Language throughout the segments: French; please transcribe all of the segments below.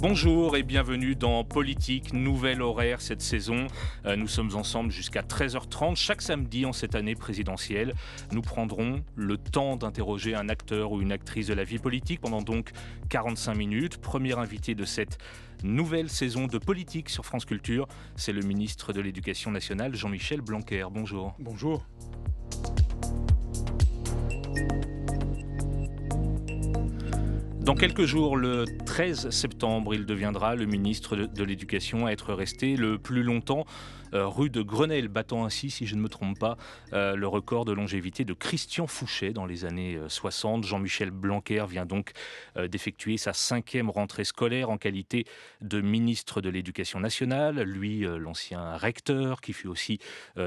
Bonjour et bienvenue dans Politique, nouvel horaire cette saison. Nous sommes ensemble jusqu'à 13h30 chaque samedi en cette année présidentielle. Nous prendrons le temps d'interroger un acteur ou une actrice de la vie politique pendant donc 45 minutes. Premier invité de cette nouvelle saison de Politique sur France Culture, c'est le ministre de l'Éducation nationale Jean-Michel Blanquer. Bonjour. Bonjour. Dans quelques jours, le 13 septembre, il deviendra le ministre de l'Éducation à être resté le plus longtemps rue de Grenelle, battant ainsi, si je ne me trompe pas, le record de longévité de Christian Fouchet dans les années 60. Jean-Michel Blanquer vient donc d'effectuer sa 5e rentrée scolaire en qualité de ministre de l'Éducation nationale. Lui, l'ancien recteur, qui fut aussi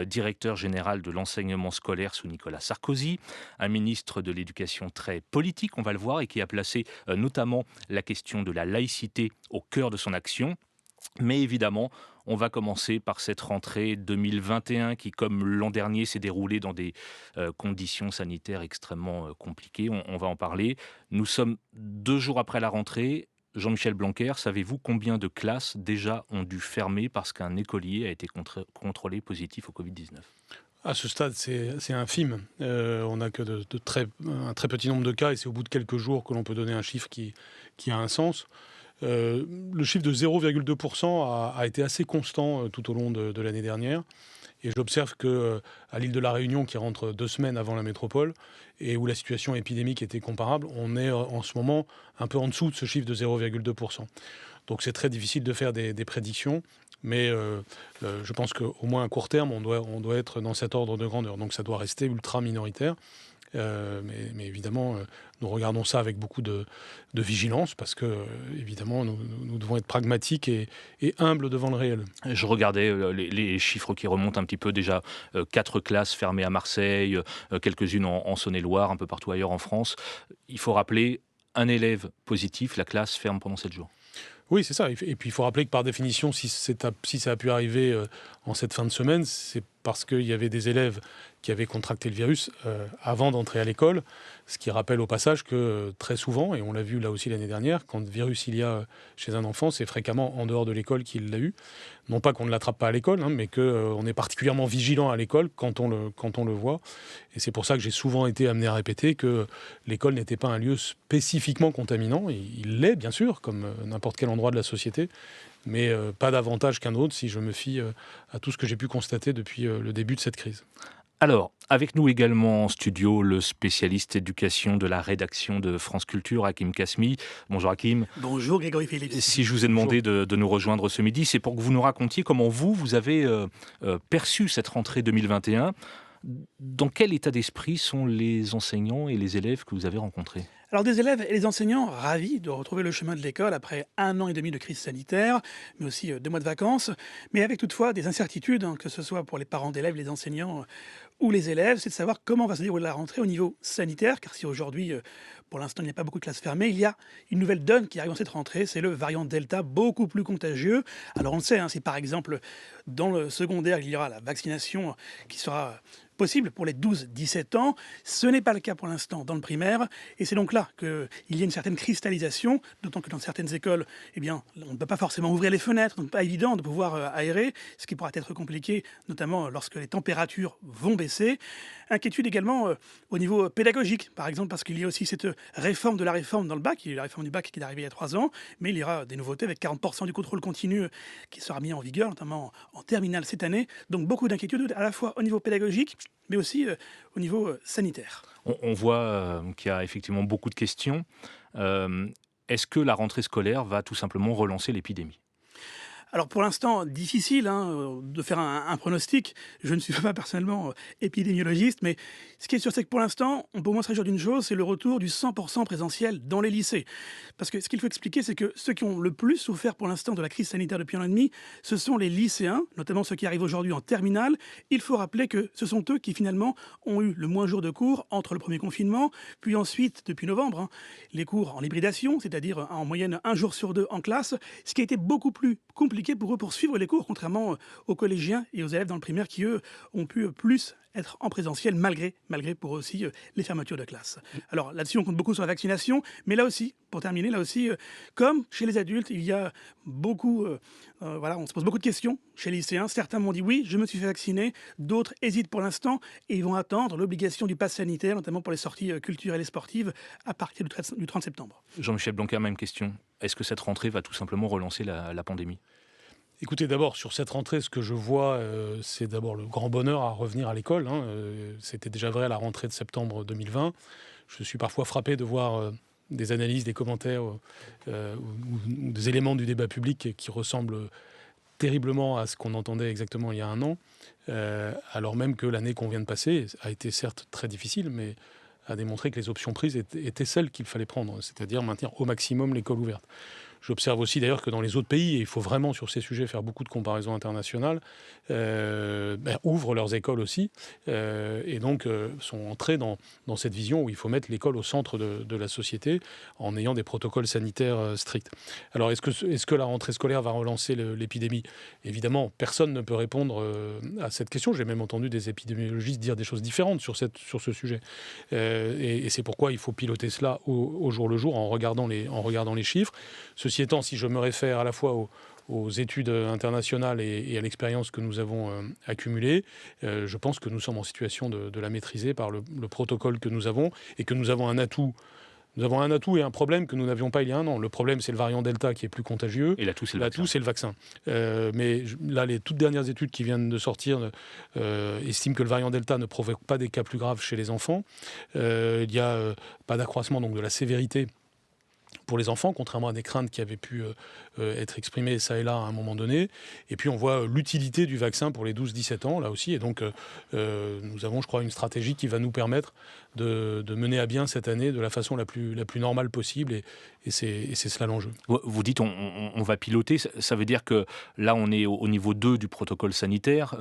directeur général de l'enseignement scolaire sous Nicolas Sarkozy. Un ministre de l'Éducation très politique, on va le voir, et qui a placé notamment la question de la laïcité au cœur de son action. Mais évidemment, on va commencer par cette rentrée 2021 qui, comme l'an dernier, s'est déroulée dans des conditions sanitaires extrêmement compliquées. On va en parler. Nous sommes 2 jours après la rentrée. Jean-Michel Blanquer, savez-vous combien de classes déjà ont dû fermer parce qu'un écolier a été contrôlé positif au Covid-19 ? À ce stade, c'est infime. On n'a que un très petit nombre de cas et c'est au bout de quelques jours que l'on peut donner un chiffre qui a un sens. Le chiffre de 0,2% a été assez constant tout au long de l'année dernière. Et j'observe qu'à l'île de la Réunion, qui rentre 2 semaines avant la métropole, et où la situation épidémique était comparable, on est en ce moment un peu en dessous de ce chiffre de 0,2%. Donc c'est très difficile de faire des prédictions, mais je pense qu'au moins à court terme, on doit être dans cet ordre de grandeur. Donc ça doit rester ultra minoritaire. Mais évidemment, nous regardons ça avec beaucoup de vigilance parce que, évidemment, nous devons être pragmatiques et humbles devant le réel. Je regardais les chiffres qui remontent un petit peu déjà. 4 classes fermées à Marseille, quelques-unes en Saône-et-Loire, un peu partout ailleurs en France. Il faut rappeler, un élève positif, la classe ferme pendant 7 jours. Oui, c'est ça. Et puis, il faut rappeler que par définition, si ça a pu arriver en cette fin de semaine, c'est parce qu'il y avait des élèves qui avaient contracté le virus avant d'entrer à l'école, ce qui rappelle au passage que très souvent, et on l'a vu là aussi l'année dernière, quand le virus il y a chez un enfant, c'est fréquemment en dehors de l'école qu'il l'a eu. Non pas qu'on ne l'attrape pas à l'école, mais qu'on est particulièrement vigilant à l'école quand on le voit. Et c'est pour ça que j'ai souvent été amené à répéter que l'école n'était pas un lieu spécifiquement contaminant. Il l'est, bien sûr, comme n'importe quel endroit de la société, mais pas davantage qu'un autre si je me fie à tout ce que j'ai pu constater depuis le début de cette crise. Alors, avec nous également en studio, le spécialiste éducation de la rédaction de France Culture, Hakim Kasmi. Bonjour Hakim. Bonjour Grégory Philippe. Si je vous ai demandé de nous rejoindre ce midi, c'est pour que vous nous racontiez comment vous avez perçu cette rentrée 2021. Dans quel état d'esprit sont les enseignants et les élèves que vous avez rencontrés ? Alors des élèves et les enseignants ravis de retrouver le chemin de l'école après 1 an et demi de crise sanitaire, mais aussi 2 mois de vacances, mais avec toutefois des incertitudes, que ce soit pour les parents d'élèves, les enseignants ou les élèves, c'est de savoir comment va se dérouler la rentrée au niveau sanitaire, car si aujourd'hui, pour l'instant, il n'y a pas beaucoup de classes fermées, il y a une nouvelle donne qui arrive dans cette rentrée, c'est le variant Delta, beaucoup plus contagieux. Alors on le sait, si par exemple dans le secondaire, il y aura la vaccination qui sera possible pour les 12-17 ans. Ce n'est pas le cas pour l'instant dans le primaire. Et c'est donc là qu'il y a une certaine cristallisation, d'autant que dans certaines écoles, on ne peut pas forcément ouvrir les fenêtres, donc pas évident de pouvoir aérer, ce qui pourra être compliqué, notamment lorsque les températures vont baisser. Inquiétude également au niveau pédagogique, par exemple, parce qu'il y a aussi cette réforme de la réforme dans le bac. Il y a eu la réforme du bac qui est arrivée il y a 3 ans, mais il y aura des nouveautés avec 40% du contrôle continu qui sera mis en vigueur, notamment en terminale cette année. Donc beaucoup d'inquiétudes à la fois au niveau pédagogique, mais aussi au niveau sanitaire. On voit qu'il y a effectivement beaucoup de questions. Est-ce que la rentrée scolaire va tout simplement relancer l'épidémie ? Alors pour l'instant, difficile de faire un pronostic. Je ne suis pas personnellement épidémiologiste, mais ce qui est sûr, c'est que pour l'instant, on peut au moins se réjouir d'une chose, c'est le retour du 100% présentiel dans les lycées. Parce que ce qu'il faut expliquer, c'est que ceux qui ont le plus souffert pour l'instant de la crise sanitaire depuis 1 an et demi, ce sont les lycéens, notamment ceux qui arrivent aujourd'hui en terminale. Il faut rappeler que ce sont eux qui finalement ont eu le moins de jours de cours entre le premier confinement, puis ensuite, depuis novembre, les cours en hybridation, c'est-à-dire en moyenne 1 jour sur 2 en classe, ce qui a été beaucoup plus compliqué pour eux pour suivre les cours, contrairement aux collégiens et aux élèves dans le primaire qui, eux, ont pu plus être en présentiel malgré pour aussi les fermetures de classe. Alors là-dessus, on compte beaucoup sur la vaccination, mais là aussi, pour terminer, comme chez les adultes, il y a beaucoup, on se pose beaucoup de questions chez les lycéens. Certains m'ont dit oui, je me suis fait vacciner, d'autres hésitent pour l'instant et ils vont attendre l'obligation du pass sanitaire, notamment pour les sorties culturelles et sportives, à partir du 30 septembre. Jean-Michel Blanquer, même question. Est-ce que cette rentrée va tout simplement relancer la pandémie ? Écoutez, d'abord, sur cette rentrée, ce que je vois, c'est d'abord le grand bonheur à revenir à l'école. C'était déjà vrai à la rentrée de septembre 2020. Je suis parfois frappé de voir des analyses, des commentaires ou des éléments du débat public qui ressemblent terriblement à ce qu'on entendait exactement il y a un an, alors même que l'année qu'on vient de passer a été certes très difficile, mais a démontré que les options prises étaient celles qu'il fallait prendre, c'est-à-dire maintenir au maximum l'école ouverte. J'observe aussi d'ailleurs que dans les autres pays, et il faut vraiment sur ces sujets faire beaucoup de comparaisons internationales, ouvrent leurs écoles aussi, et donc sont entrés dans cette vision où il faut mettre l'école au centre de la société en ayant des protocoles sanitaires stricts. Alors est-ce que la rentrée scolaire va relancer l'épidémie ? Évidemment, personne ne peut répondre à cette question. J'ai même entendu des épidémiologistes dire des choses différentes sur ce sujet. Et c'est pourquoi il faut piloter cela au jour le jour en regardant les chiffres. Ceci étant, si je me réfère à la fois aux études internationales et à l'expérience que nous avons accumulée, je pense que nous sommes en situation de la maîtriser par le protocole que nous avons et que nous avons un atout. Nous avons un atout et un problème que nous n'avions pas il y a un an. Le problème, c'est le variant Delta qui est plus contagieux. Et l'atout, c'est le vaccin. Mais là, les toutes dernières études qui viennent de sortir estiment que le variant Delta ne provoque pas des cas plus graves chez les enfants. Il n'y a pas d'accroissement donc, de la sévérité pour les enfants, contrairement à des craintes qui avaient pu être exprimées ça et là à un moment donné. Et puis on voit l'utilité du vaccin pour les 12-17 ans, là aussi. Et donc nous avons, je crois, une stratégie qui va nous permettre de mener à bien cette année de la façon la plus normale possible. Et c'est cela l'enjeu. Vous dites on va piloter, ça veut dire que là on est au niveau 2 du protocole sanitaire.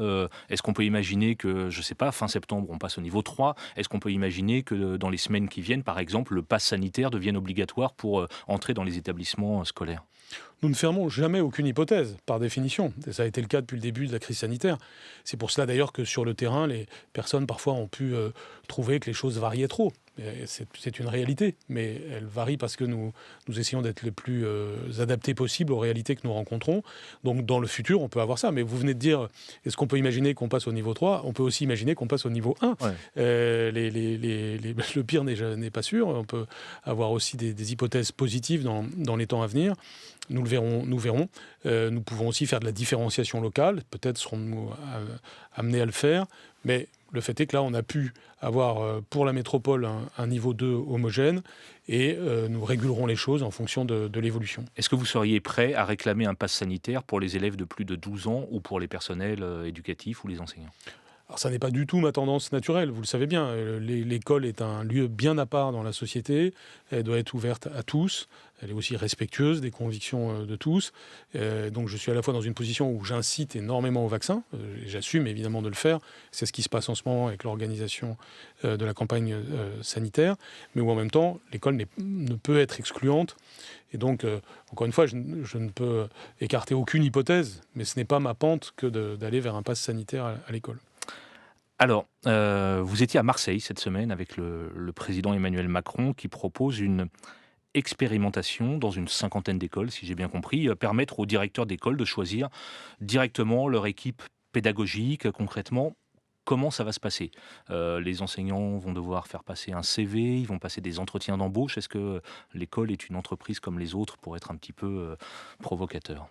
Est-ce qu'on peut imaginer que, je ne sais pas, fin septembre on passe au niveau 3 ? Est-ce qu'on peut imaginer que dans les semaines qui viennent, par exemple, le pass sanitaire devienne obligatoire pour entrer dans les établissements scolaires ? Nous ne fermons jamais aucune hypothèse, par définition. Et ça a été le cas depuis le début de la crise sanitaire. C'est pour cela d'ailleurs que sur le terrain, les personnes parfois ont pu trouver que les choses variaient trop. C'est une réalité, mais elle varie parce que nous essayons d'être les plus adaptés possibles aux réalités que nous rencontrons. Donc dans le futur, on peut avoir ça. Mais vous venez de dire, est-ce qu'on peut imaginer qu'on passe au niveau 3 ? On peut aussi imaginer qu'on passe au niveau 1. Ouais. Le pire n'est pas sûr. On peut avoir aussi des hypothèses positives dans les temps à venir. Nous verrons. Nous pouvons aussi faire de la différenciation locale. Peut-être serons-nous amenés à le faire. Mais le fait est que là, on a pu avoir pour la métropole un niveau 2 homogène et nous régulerons les choses en fonction de l'évolution. Est-ce que vous seriez prêt à réclamer un pass sanitaire pour les élèves de plus de 12 ans ou pour les personnels éducatifs ou les enseignants ? Alors ça n'est pas du tout ma tendance naturelle, vous le savez bien. L'école est un lieu bien à part dans la société. Elle doit être ouverte à tous. Elle est aussi respectueuse des convictions de tous. Donc je suis à la fois dans une position où j'incite énormément au vaccin. Et j'assume évidemment de le faire. C'est ce qui se passe en ce moment avec l'organisation de la campagne sanitaire. Mais où en même temps, l'école ne peut être excluante. Et donc, encore une fois, je ne peux écarter aucune hypothèse. Mais ce n'est pas ma pente que d'aller vers un pass sanitaire à l'école. Alors, vous étiez à Marseille cette semaine avec le président Emmanuel Macron qui propose une expérimentation dans une 50aine d'écoles, si j'ai bien compris, permettre aux directeurs d'école de choisir directement leur équipe pédagogique. Concrètement, comment ça va se passer ? Les enseignants vont devoir faire passer un CV, ils vont passer des entretiens d'embauche. Est-ce que l'école est une entreprise comme les autres pour être un petit peu provocateur ?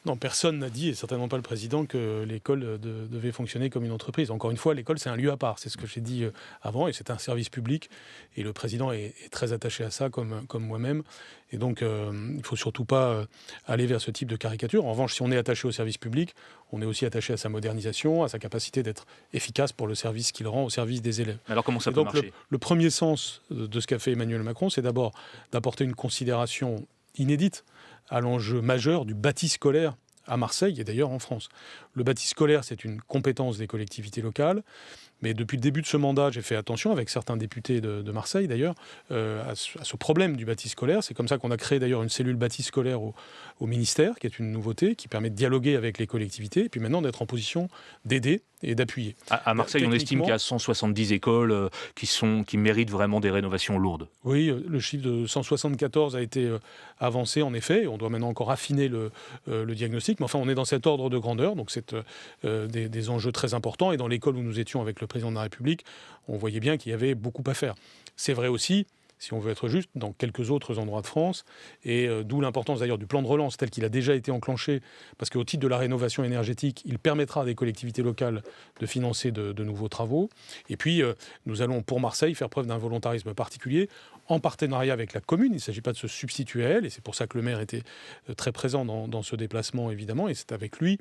Non, personne n'a dit, et certainement pas le président, que l'école devait fonctionner comme une entreprise. Encore une fois, l'école, c'est un lieu à part. C'est ce que j'ai dit avant, et c'est un service public. Et le président est très attaché à ça, comme moi-même. Et donc, il ne faut surtout pas aller vers ce type de caricature. En revanche, si on est attaché au service public, on est aussi attaché à sa modernisation, à sa capacité d'être efficace pour le service qu'il rend au service des élèves. Alors, comment ça peut marcher ? Le premier sens de ce qu'a fait Emmanuel Macron, c'est d'abord d'apporter une considération inédite à l'enjeu majeur du bâti scolaire à Marseille et d'ailleurs en France. Le bâti scolaire, c'est une compétence des collectivités locales, Mais depuis le début de ce mandat, j'ai fait attention, avec certains députés de Marseille d'ailleurs, à ce problème du bâti scolaire. C'est comme ça qu'on a créé d'ailleurs une cellule bâti scolaire au ministère, qui est une nouveauté, qui permet de dialoguer avec les collectivités, et puis maintenant d'être en position d'aider et d'appuyer. À Marseille, on estime qu'il y a 170 écoles qui méritent vraiment des rénovations lourdes. Oui, le chiffre de 174 a été avancé en effet. On doit maintenant encore affiner le diagnostic, mais enfin on est dans cet ordre de grandeur, donc c'est des enjeux très importants. Et dans l'école où nous étions avec le président de la République, on voyait bien qu'il y avait beaucoup à faire. C'est vrai aussi, si on veut être juste, dans quelques autres endroits de France, et d'où l'importance d'ailleurs du plan de relance tel qu'il a déjà été enclenché, parce qu'au titre de la rénovation énergétique, il permettra à des collectivités locales de financer de nouveaux travaux. Et puis, nous allons pour Marseille faire preuve d'un volontarisme particulier, en partenariat avec la commune. Il ne s'agit pas de se substituer à elle, et c'est pour ça que le maire était très présent dans ce déplacement, évidemment, et c'est avec lui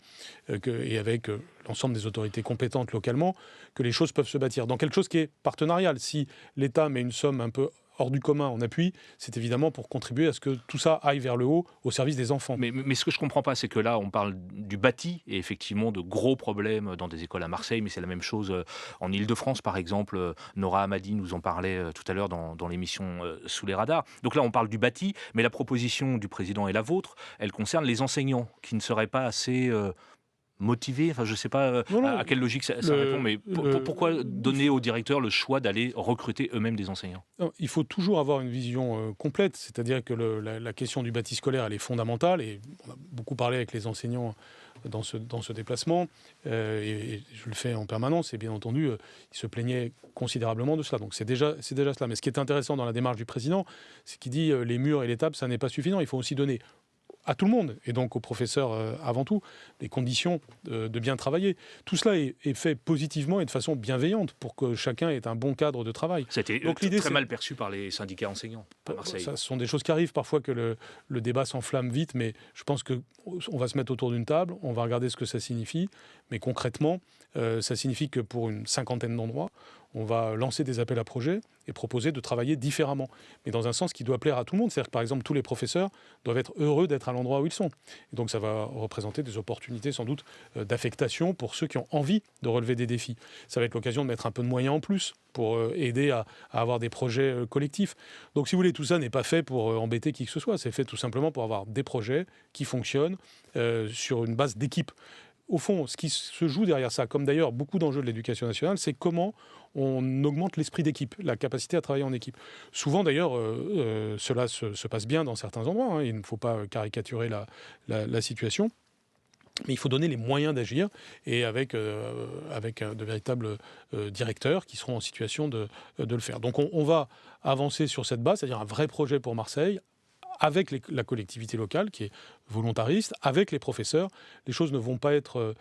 et avec l'ensemble des autorités compétentes localement que les choses peuvent se bâtir. Dans quelque chose qui est partenarial, si l'État met une somme un peu hors du commun en appui, c'est évidemment pour contribuer à ce que tout ça aille vers le haut au service des enfants. Mais ce que je ne comprends pas, c'est que là, on parle du bâti et effectivement de gros problèmes dans des écoles à Marseille, mais c'est la même chose en Île-de-France, par exemple. Nora Hamadi nous en parlait tout à l'heure dans l'émission Sous les radars. Donc là, on parle du bâti, mais la proposition du président et la vôtre, elle concerne les enseignants qui ne seraient pas assez motivés. Enfin, je ne sais pas à quelle logique ça répond, mais pourquoi donner aux directeurs le choix d'aller recruter eux-mêmes des enseignants ? Non, il faut toujours avoir une vision complète, c'est-à-dire que la question du bâti scolaire, elle est fondamentale, et on a beaucoup parlé avec les enseignants dans ce déplacement, et je le fais en permanence, et bien entendu, ils se plaignaient considérablement de cela. Donc c'est déjà cela. Mais ce qui est intéressant dans la démarche du président, c'est qu'il dit les murs et les tables, ça n'est pas suffisant, il faut aussi donner à tout le monde, et donc aux professeurs avant tout, des conditions de bien travailler. Tout cela est fait positivement et de façon bienveillante pour que chacun ait un bon cadre de travail. C'était très mal perçu par les syndicats enseignants à Marseille. Ce sont des choses qui arrivent parfois, que le débat s'enflamme vite, mais je pense qu'on va se mettre autour d'une table, on va regarder ce que ça signifie, mais concrètement, ça signifie que pour une 50aine d'endroits, on va lancer des appels à projets et proposer de travailler différemment, mais dans un sens qui doit plaire à tout le monde. C'est-à-dire que, par exemple, tous les professeurs doivent être heureux d'être à l'endroit où ils sont. Et donc, ça va représenter des opportunités, sans doute, d'affectation pour ceux qui ont envie de relever des défis. Ça va être l'occasion de mettre un peu de moyens en plus pour aider à avoir des projets collectifs. Donc, si vous voulez, tout ça n'est pas fait pour embêter qui que ce soit. C'est fait tout simplement pour avoir des projets qui fonctionnent sur une base d'équipe. Au fond, ce qui se joue derrière ça, comme d'ailleurs beaucoup d'enjeux de l'éducation nationale, c'est comment on augmente l'esprit d'équipe, la capacité à travailler en équipe. Souvent d'ailleurs, cela se passe bien dans certains endroits, hein, il ne faut pas caricaturer la situation, mais il faut donner les moyens d'agir, et avec de véritables directeurs qui seront en situation de le faire. Donc on va avancer sur cette base, c'est-à-dire un vrai projet pour Marseille, avec la collectivité locale qui est volontariste, avec les professeurs. Les choses ne vont pas être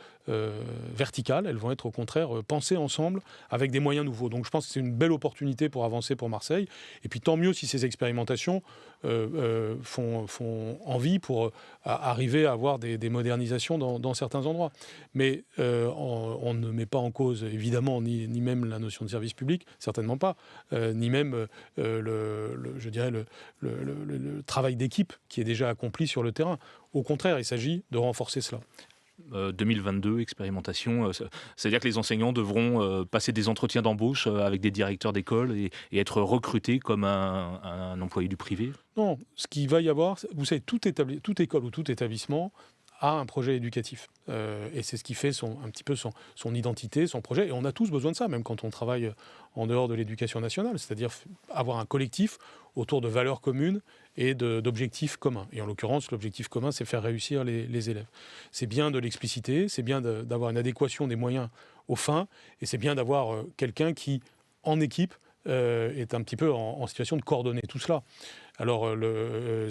verticales, elles vont être au contraire pensées ensemble avec des moyens nouveaux. Donc je pense que c'est une belle opportunité pour avancer pour Marseille. Et puis tant mieux si ces expérimentations font envie pour arriver à avoir des modernisations dans certains endroits. Mais on ne met pas en cause évidemment ni même la notion de service public, certainement pas, ni même je dirais le travail d'équipe qui est déjà accompli sur le terrain. Au contraire, il s'agit de renforcer cela. 2022, expérimentation, c'est-à-dire que les enseignants devront passer des entretiens d'embauche avec des directeurs d'école et être recrutés comme un employé du privé ? Non, ce qu'il va y avoir, vous savez, toute école ou tout établissement a un projet éducatif. Et c'est ce qui fait un petit peu son identité, son projet. Et on a tous besoin de ça, même quand on travaille en dehors de l'éducation nationale, c'est-à-dire avoir un collectif autour de valeurs communes et d'objectifs communs. Et en l'occurrence, l'objectif commun, c'est faire réussir les élèves. C'est bien de l'expliciter, c'est bien d'avoir une adéquation des moyens aux fins, et c'est bien d'avoir quelqu'un qui, en équipe, est un petit peu en situation de coordonner tout cela. Alors,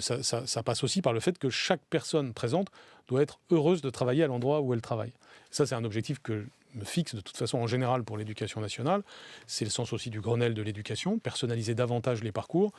ça passe aussi par le fait que chaque personne présente doit être heureuse de travailler à l'endroit où elle travaille. Ça, c'est un objectif que je me fixe de toute façon en général pour l'éducation nationale. C'est le sens aussi du Grenelle de l'éducation, personnaliser davantage les parcours.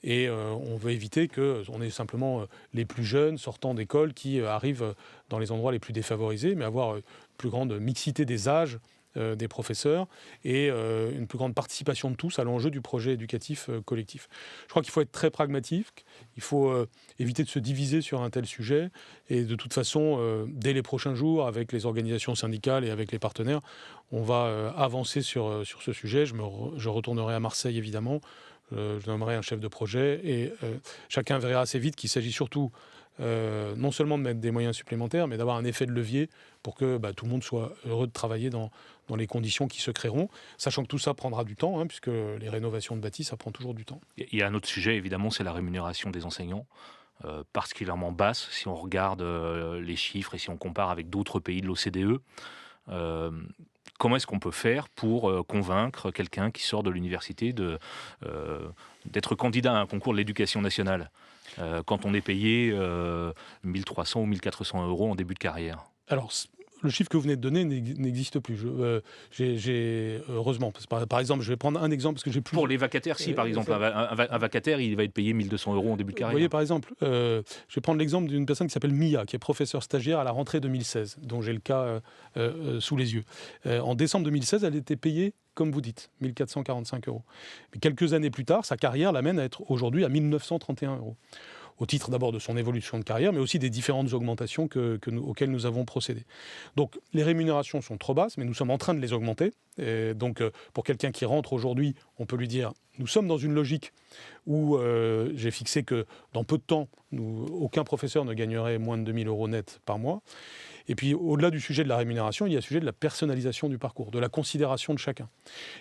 Et on veut éviter qu'on ait simplement les plus jeunes sortant d'école qui arrivent dans les endroits les plus défavorisés, mais avoir plus grande mixité des âges des professeurs et une plus grande participation de tous à l'enjeu du projet éducatif collectif. Je crois qu'il faut être très pragmatique, il faut éviter de se diviser sur un tel sujet et de toute façon, dès les prochains jours, avec les organisations syndicales et avec les partenaires, on va avancer sur ce sujet. Je retournerai à Marseille évidemment, je nommerai un chef de projet et chacun verra assez vite qu'il s'agit surtout non seulement de mettre des moyens supplémentaires, mais d'avoir un effet de levier pour que tout le monde soit heureux de travailler dans les conditions qui se créeront, sachant que tout ça prendra du temps, puisque les rénovations de bâtis, ça prend toujours du temps. Il y a un autre sujet, évidemment, c'est la rémunération des enseignants, particulièrement basse, si on regarde les chiffres et si on compare avec d'autres pays de l'OCDE. Comment est-ce qu'on peut faire pour convaincre quelqu'un qui sort de l'université d'être candidat à un concours de l'éducation nationale quand on est payé 1300 ou 1400 euros en début de carrière? Alors, le chiffre que vous venez de donner n'existe plus. Heureusement. Par exemple, je vais prendre un exemple parce que j'ai plus. Pour les vacataires, si, par exemple, un vacataire, il va être payé 1200 euros en début de carrière. Vous voyez, par exemple, je vais prendre l'exemple d'une personne qui s'appelle Mia, qui est professeure stagiaire à la rentrée 2016, dont j'ai le cas sous les yeux. En décembre 2016, elle était payée, comme vous dites, 1445 euros. Mais quelques années plus tard, sa carrière l'amène à être aujourd'hui à 1931 euros. Au titre d'abord de son évolution de carrière, mais aussi des différentes augmentations auxquelles nous avons procédé. Donc les rémunérations sont trop basses, mais nous sommes en train de les augmenter. Et donc pour quelqu'un qui rentre aujourd'hui, on peut lui dire, nous sommes dans une logique où j'ai fixé que dans peu de temps, aucun professeur ne gagnerait moins de 2000 euros net par mois. Et puis, au-delà du sujet de la rémunération, il y a le sujet de la personnalisation du parcours, de la considération de chacun.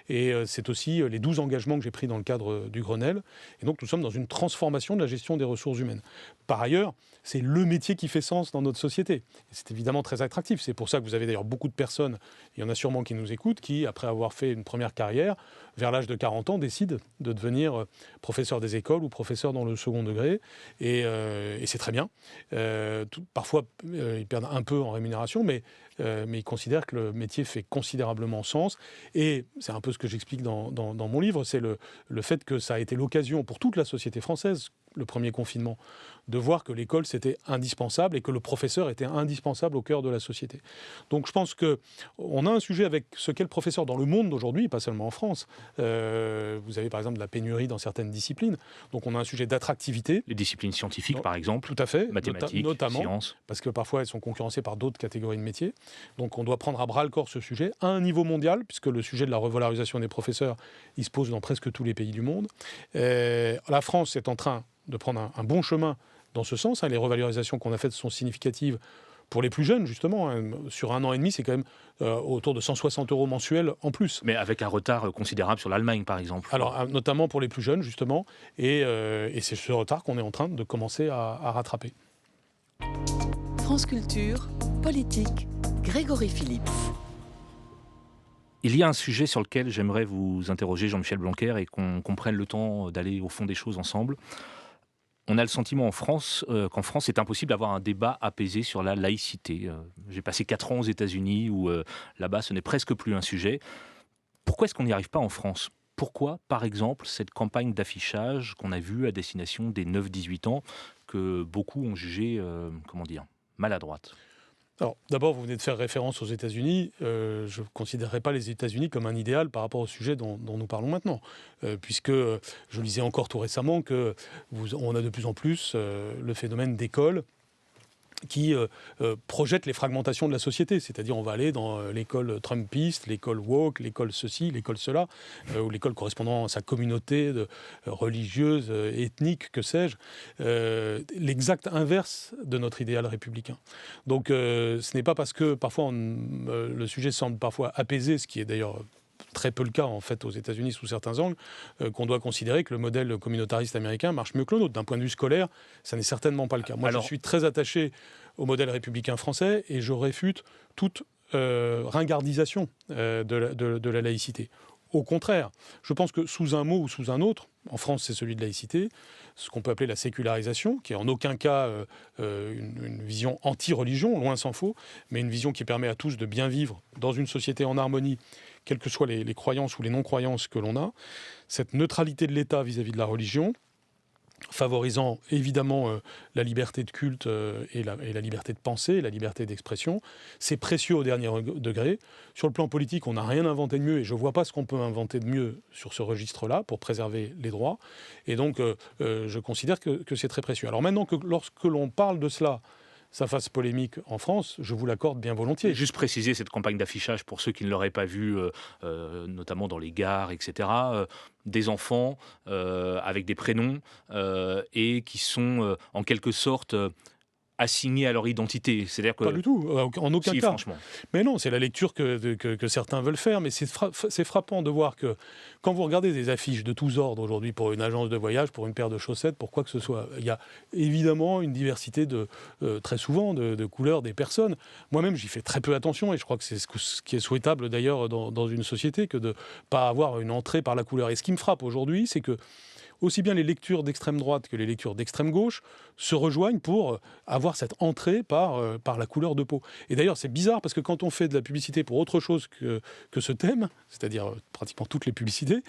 Et c'est aussi les 12 engagements que j'ai pris dans le cadre du Grenelle. Et donc, nous sommes dans une transformation de la gestion des ressources humaines. Par ailleurs, c'est le métier qui fait sens dans notre société. Et c'est évidemment très attractif. C'est pour ça que vous avez d'ailleurs beaucoup de personnes, il y en a sûrement qui nous écoutent, qui, après avoir fait une première carrière, vers l'âge de 40 ans, décident de devenir professeur des écoles ou professeur dans le second degré. Et c'est très bien. Parfois, ils perdent un peu en rémunération, mais ils considèrent que le métier fait considérablement sens. Et c'est un peu ce que j'explique dans mon livre, c'est le fait que ça a été l'occasion pour toute la société française, le premier confinement, de voir que l'école, c'était indispensable et que le professeur était indispensable au cœur de la société. Donc je pense qu'on a un sujet avec ce qu'est le professeur dans le monde d'aujourd'hui, pas seulement en France. Vous avez par exemple de la pénurie dans certaines disciplines. Donc on a un sujet d'attractivité. Les disciplines scientifiques, par exemple. Tout à fait. Mathématiques, notamment, sciences. Parce que parfois elles sont concurrencées par d'autres catégories de métiers. Donc on doit prendre à bras-le-corps ce sujet à un niveau mondial, puisque le sujet de la revalorisation des professeurs, il se pose dans presque tous les pays du monde. La France est en train de prendre un bon chemin dans ce sens. Les revalorisations qu'on a faites sont significatives pour les plus jeunes, justement. Sur 1 an et demi, c'est quand même autour de 160 euros mensuels en plus. Mais avec un retard considérable sur l'Allemagne, par exemple. Alors, notamment pour les plus jeunes, justement. Et c'est ce retard qu'on est en train de commencer à rattraper. France Culture, politique, Grégory Phillips. Il y a un sujet sur lequel j'aimerais vous interroger, Jean-Michel Blanquer, et qu'on prenne le temps d'aller au fond des choses ensemble. On a le sentiment qu'en France, c'est impossible d'avoir un débat apaisé sur la laïcité. J'ai passé 4 ans aux États-Unis où là-bas, ce n'est presque plus un sujet. Pourquoi est-ce qu'on n'y arrive pas en France ? Pourquoi, par exemple, cette campagne d'affichage qu'on a vue à destination des 9-18 ans, que beaucoup ont jugé, maladroite ? Alors, d'abord, vous venez de faire référence aux États-Unis. Je ne considérerais pas les États-Unis comme un idéal par rapport au sujet dont nous parlons maintenant. Puisque je lisais encore tout récemment qu'on a de plus en plus le phénomène d'écoles qui projette les fragmentations de la société. C'est-à-dire on va aller dans l'école trumpiste, l'école woke, l'école ceci, l'école cela, ou l'école correspondant à sa communauté religieuse, ethnique, que sais-je. L'exact inverse de notre idéal républicain. Donc ce n'est pas parce que parfois le sujet semble parfois apaisé, ce qui est d'ailleurs très peu le cas en fait aux États-Unis sous certains angles, qu'on doit considérer que le modèle communautariste américain marche mieux que le nôtre. D'un point de vue scolaire, ça n'est certainement pas le cas. Moi, je suis très attaché au modèle républicain français et je réfute toute ringardisation de la laïcité. Au contraire, je pense que sous un mot ou sous un autre, en France c'est celui de laïcité, ce qu'on peut appeler la sécularisation, qui est en aucun cas une vision anti-religion, loin s'en faut, mais une vision qui permet à tous de bien vivre dans une société en harmonie, quelles que soient les croyances ou les non-croyances que l'on a, cette neutralité de l'État vis-à-vis de la religion, favorisant évidemment la liberté de culte et la liberté de pensée, la liberté d'expression. C'est précieux au dernier degré. Sur le plan politique, on n'a rien inventé de mieux et je ne vois pas ce qu'on peut inventer de mieux sur ce registre-là pour préserver les droits. Et donc, je considère que c'est très précieux. Alors maintenant que lorsque l'on parle de cela, ça fasse polémique en France, je vous l'accorde bien volontiers. Juste préciser cette campagne d'affichage pour ceux qui ne l'auraient pas vu, notamment dans les gares, etc. Des enfants avec des prénoms et qui sont en quelque sorte assignés à leur identité. C'est-à-dire que Pas du tout, en aucun cas. Franchement. Mais non, c'est la lecture que certains veulent faire, mais c'est frappant de voir que quand vous regardez des affiches de tous ordres aujourd'hui pour une agence de voyage, pour une paire de chaussettes, pour quoi que ce soit, il y a évidemment une diversité très souvent de couleurs des personnes. Moi-même, j'y fais très peu attention et je crois que c'est ce qui est souhaitable d'ailleurs dans une société que de ne pas avoir une entrée par la couleur. Et ce qui me frappe aujourd'hui, c'est que aussi bien les lectures d'extrême droite que les lectures d'extrême gauche se rejoignent pour avoir cette entrée par la couleur de peau. Et d'ailleurs, c'est bizarre parce que quand on fait de la publicité pour autre chose que ce thème, c'est-à-dire pratiquement toutes les publicités,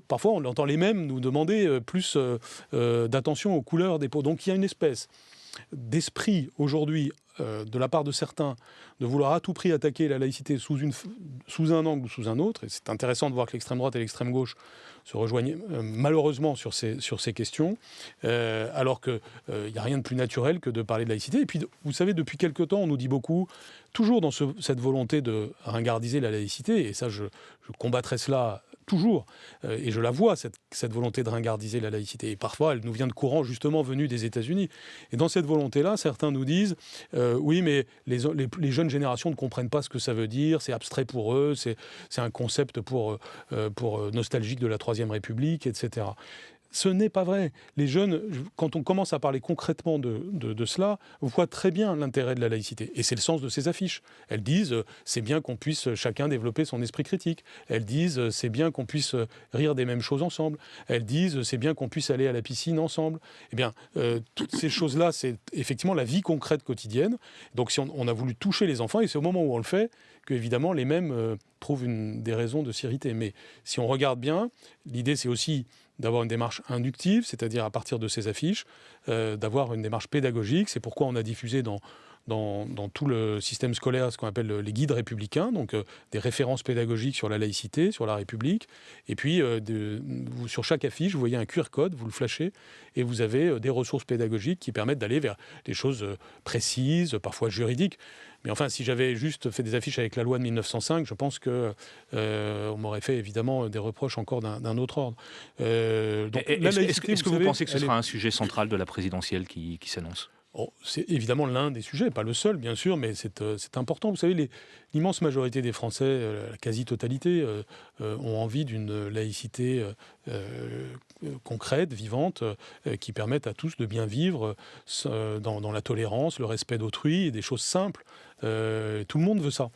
parfois on entend les mêmes nous demander plus d'attention aux couleurs des peaux. Donc il y a une espèce d'esprit aujourd'hui de la part de certains de vouloir à tout prix attaquer la laïcité sous un angle ou sous un autre. Et c'est intéressant de voir que l'extrême droite et l'extrême gauche se rejoignent malheureusement sur ces questions, alors qu'il n'y a rien de plus naturel que de parler de laïcité. Et puis, vous savez, depuis quelque temps, on nous dit beaucoup, toujours dans cette volonté de ringardiser la laïcité, et ça, je combattrai cela toujours, et je la vois, cette volonté de ringardiser la laïcité. Et parfois, elle nous vient de courant, justement, venu des États-Unis. Et dans cette volonté-là, certains nous disent, oui, mais les jeunes générations ne comprennent pas ce que ça veut dire, c'est abstrait pour eux, c'est un concept pour nostalgique de la Troisième République, etc. Ce n'est pas vrai. Les jeunes, quand on commence à parler concrètement de cela, voient très bien l'intérêt de la laïcité. Et c'est le sens de ces affiches. Elles disent, c'est bien qu'on puisse chacun développer son esprit critique. Elles disent, c'est bien qu'on puisse rire des mêmes choses ensemble. Elles disent, c'est bien qu'on puisse aller à la piscine ensemble. Eh bien, toutes ces choses-là, c'est effectivement la vie concrète quotidienne. Donc, si on a voulu toucher les enfants, et c'est au moment où on le fait que, évidemment, les mêmes trouvent des raisons de s'irriter. Mais si on regarde bien, l'idée, c'est aussi d'avoir une démarche inductive, c'est-à-dire à partir de ces affiches, d'avoir une démarche pédagogique. C'est pourquoi on a diffusé dans tout le système scolaire ce qu'on appelle les guides républicains, donc des références pédagogiques sur la laïcité, sur la République. Et puis, sur chaque affiche, vous voyez un QR code, vous le flashez, et vous avez des ressources pédagogiques qui permettent d'aller vers des choses précises, parfois juridiques. Mais enfin, si j'avais juste fait des affiches avec la loi de 1905, je pense qu'on m'aurait fait évidemment des reproches encore d'un autre ordre. Est-ce que vous pensez que ce sera un sujet central de la présidentielle qui s'annonce ? C'est évidemment l'un des sujets, pas le seul bien sûr, mais c'est important. Vous savez, l'immense majorité des Français, la quasi-totalité, ont envie d'une laïcité concrète, vivante, qui permette à tous de bien vivre dans la tolérance, le respect d'autrui et des choses simples. Tout le monde veut ça.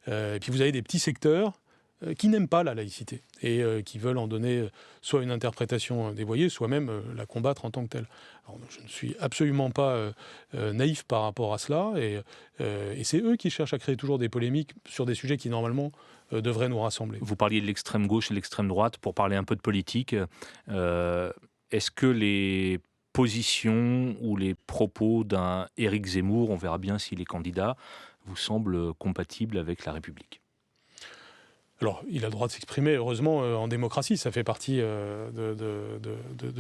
Et puis vous avez des petits secteurs qui n'aiment pas la laïcité et qui veulent en donner soit une interprétation dévoyée, soit même la combattre en tant que telle. Alors, je ne suis absolument pas naïf par rapport à cela, et c'est eux qui cherchent à créer toujours des polémiques sur des sujets qui, normalement, devraient nous rassembler. Vous parliez de l'extrême gauche et de l'extrême droite. Pour parler un peu de politique, est-ce que les positions ou les propos d'un Éric Zemmour, on verra bien s'il est candidat, vous semblent compatibles avec la République ? Alors, il a le droit de s'exprimer, heureusement, en démocratie, ça fait partie de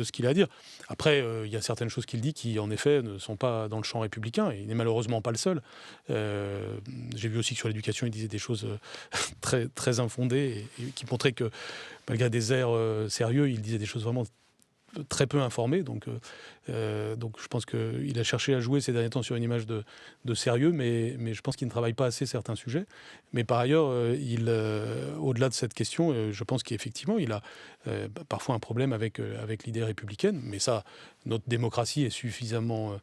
ce qu'il a à dire. Après, il y a certaines choses qu'il dit qui, en effet, ne sont pas dans le champ républicain, et il n'est malheureusement pas le seul. J'ai vu aussi que sur l'éducation, il disait des choses très, très infondées, et qui montraient que, malgré des airs sérieux, il disait des choses vraiment très peu informé, donc je pense qu'il a cherché à jouer ces derniers temps sur une image de sérieux, mais je pense qu'il ne travaille pas assez certains sujets. Mais par ailleurs, au-delà de cette question, je pense qu'effectivement, il a parfois un problème avec l'idée républicaine, mais ça, notre démocratie est suffisamment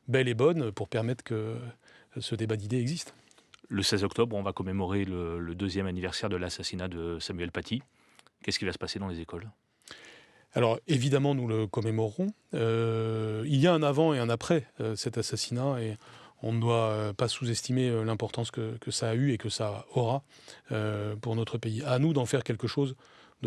belle et bonne pour permettre que ce débat d'idées existe. Le 16 octobre, on va commémorer le 2e anniversaire de l'assassinat de Samuel Paty. Qu'est-ce qui va se passer dans les écoles ? Alors, évidemment, nous le commémorerons. Il y a un avant et un après cet assassinat, et on ne doit pas sous-estimer l'importance que ça a eu et que ça aura pour notre pays. À nous d'en faire quelque chose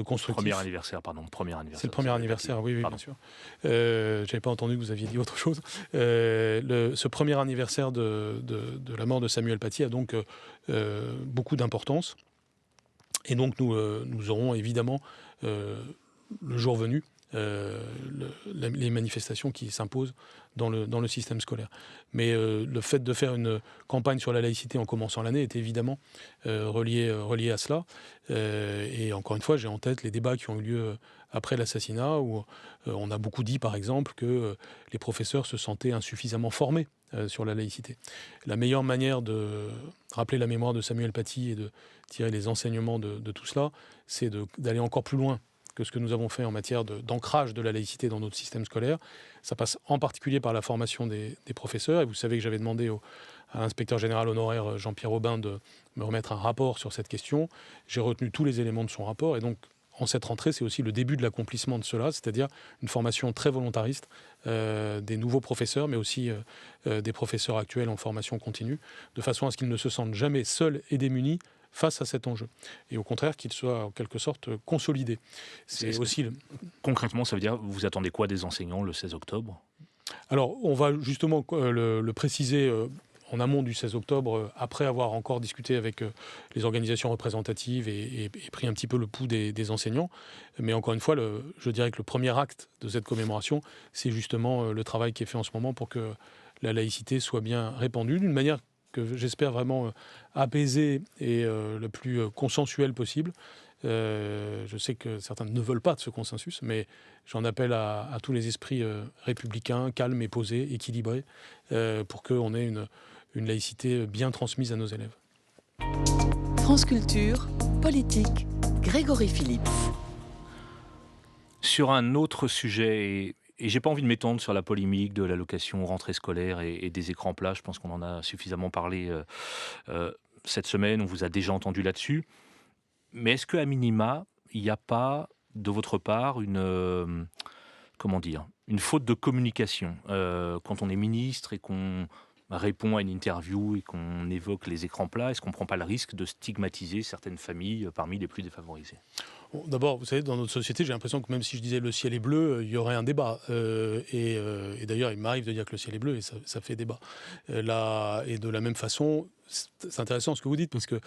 constructif. Premier anniversaire, pardon. Premier anniversaire. C'est le premier anniversaire, oui, Pardon. bien sûr. Je n'avais pas entendu que vous aviez dit autre chose. Ce premier anniversaire de la mort de Samuel Paty a donc beaucoup d'importance. Et donc nous aurons évidemment, le jour venu, les manifestations qui s'imposent dans le système scolaire. Mais le fait de faire une campagne sur la laïcité en commençant l'année est évidemment relié à cela. Et encore une fois, j'ai en tête les débats qui ont eu lieu après l'assassinat, où on a beaucoup dit, par exemple, que les professeurs se sentaient insuffisamment formés sur la laïcité. La meilleure manière de rappeler la mémoire de Samuel Paty et de tirer les enseignements de tout cela, c'est d'aller encore plus loin que ce que nous avons fait en matière d'ancrage de la laïcité dans notre système scolaire. Ça passe en particulier par la formation des professeurs. Et vous savez que j'avais demandé à l'inspecteur général honoraire Jean-Pierre Aubin de me remettre un rapport sur cette question. J'ai retenu tous les éléments de son rapport. Et donc, en cette rentrée, c'est aussi le début de l'accomplissement de cela, c'est-à-dire une formation très volontariste des nouveaux professeurs, mais aussi des professeurs actuels en formation continue, de façon à ce qu'ils ne se sentent jamais seuls et démunis face à cet enjeu, et au contraire qu'il soit en quelque sorte consolidé. C'est aussi Concrètement, ça veut dire, vous attendez quoi des enseignants le 16 octobre ? Alors, on va justement le préciser en amont du 16 octobre, après avoir encore discuté avec les organisations représentatives et pris un petit peu le pouls des enseignants. Mais encore une fois, je dirais que le premier acte de cette commémoration, c'est justement le travail qui est fait en ce moment pour que la laïcité soit bien répandue d'une manière que j'espère vraiment apaisée et le plus consensuelle possible. Je sais que certains ne veulent pas de ce consensus, mais j'en appelle à tous les esprits républicains, calmes et posés, équilibrés, pour qu'on ait une laïcité bien transmise à nos élèves. France Culture, politique, Grégory Philippe. Sur un autre sujet, et j'ai pas envie de m'étendre sur la polémique de l'allocation rentrée scolaire et des écrans plats, je pense qu'on en a suffisamment parlé cette semaine, on vous a déjà entendu là-dessus. Mais est-ce qu'à minima, il n'y a pas de votre part une faute de communication quand on est ministre et qu'on répond à une interview et qu'on évoque les écrans plats? Est-ce qu'on ne prend pas le risque de stigmatiser certaines familles parmi les plus défavorisées? Bon, d'abord, vous savez, dans notre société, j'ai l'impression que même si je disais le ciel est bleu, il y aurait un débat. Et d'ailleurs, il m'arrive de dire que le ciel est bleu et ça fait débat. Et de la même façon, c'est intéressant ce que vous dites, parce que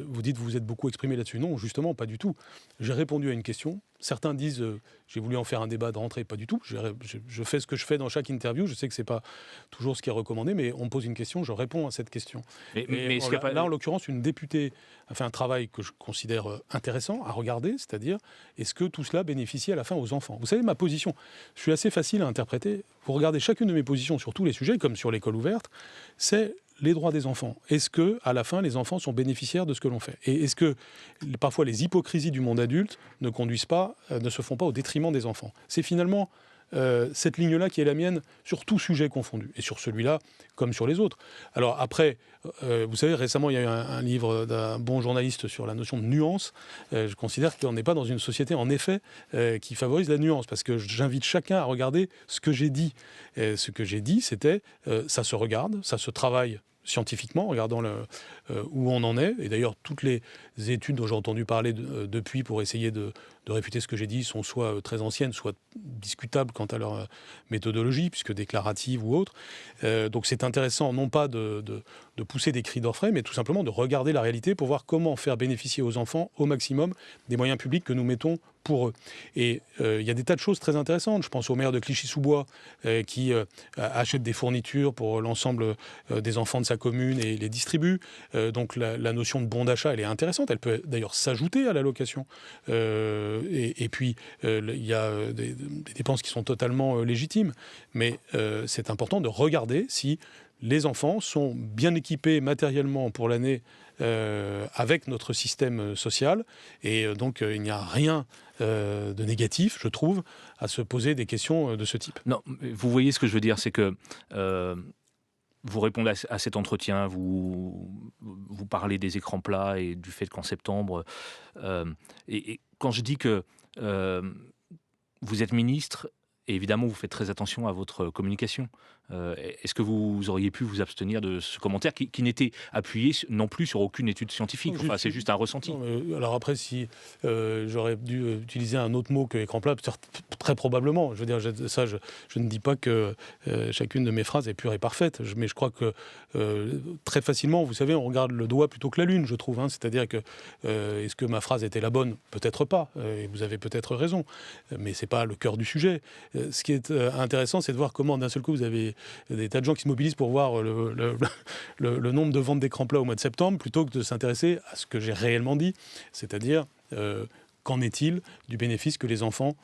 vous dites que vous vous êtes beaucoup exprimé là-dessus. Non, justement, pas du tout. J'ai répondu à une question. Certains disent j'ai voulu en faire un débat de rentrée. Pas du tout. Je fais ce que je fais dans chaque interview. Je sais que ce n'est pas toujours ce qui est recommandé, mais on me pose une question, je réponds à cette question. Mais là, en l'occurrence, une députée a fait un travail que je considère intéressant à regarder, c'est-à-dire est-ce que tout cela bénéficie à la fin aux enfants? Vous savez, ma position, je suis assez facile à interpréter. Vous regardez chacune de mes positions sur tous les sujets, comme sur l'école ouverte, c'est les droits des enfants. Est-ce que, à la fin, les enfants sont bénéficiaires de ce que l'on fait? Et est-ce que, parfois, les hypocrisies du monde adulte ne se font pas au détriment des enfants? C'est finalement cette ligne-là qui est la mienne sur tout sujet confondu, et sur celui-là comme sur les autres. Alors après, vous savez, récemment, il y a eu un livre d'un bon journaliste sur la notion de nuance. Je considère qu'on n'est pas dans une société, en effet, qui favorise la nuance, parce que j'invite chacun à regarder ce que j'ai dit. Et ce que j'ai dit, c'était, ça se regarde, ça se travaille scientifiquement, en regardant où on en est. Et d'ailleurs, toutes les études dont j'ai entendu parler depuis pour essayer de réfuter ce que j'ai dit sont soit très anciennes, soit discutables quant à leur méthodologie, puisque déclarative ou autre. Donc c'est intéressant, non pas de pousser des cris d'orfraie, mais tout simplement de regarder la réalité pour voir comment faire bénéficier aux enfants au maximum des moyens publics que nous mettons pour eux. Et il y a des tas de choses très intéressantes. Je pense au maire de Clichy-sous-Bois qui achète des fournitures pour l'ensemble des enfants de sa commune et les distribue. Donc la notion de bon d'achat, elle est intéressante. Elle peut d'ailleurs s'ajouter à l'allocation. Et puis, il y a des dépenses qui sont totalement légitimes. Mais c'est important de regarder si les enfants sont bien équipés matériellement pour l'année avec notre système social. Et donc, il n'y a rien de négatif, je trouve, à se poser des questions de ce type. Non, vous voyez ce que je veux dire, c'est que vous répondez à cet entretien, vous parlez des écrans plats et du fait qu'en septembre... et quand je dis que vous êtes ministre, et évidemment vous faites très attention à votre communication, Est-ce que vous auriez pu vous abstenir de ce commentaire qui n'était appuyé non plus sur aucune étude scientifique? Enfin, c'est juste un ressenti. Alors après, si j'aurais dû utiliser un autre mot que écran plat, très probablement. Je veux dire, je ne dis pas que chacune de mes phrases est pure et parfaite, mais je crois que très facilement, vous savez, on regarde le doigt plutôt que la lune, je trouve. C'est-à-dire que est-ce que ma phrase était la bonne? Peut-être pas, et vous avez peut-être raison, mais c'est pas le cœur du sujet. Ce qui est intéressant, c'est de voir comment d'un seul coup vous avez des tas de gens qui se mobilisent pour voir le nombre de ventes d'écrans plats au mois de septembre, plutôt que de s'intéresser à ce que j'ai réellement dit, c'est-à-dire qu'en est-il du bénéfice que les enfants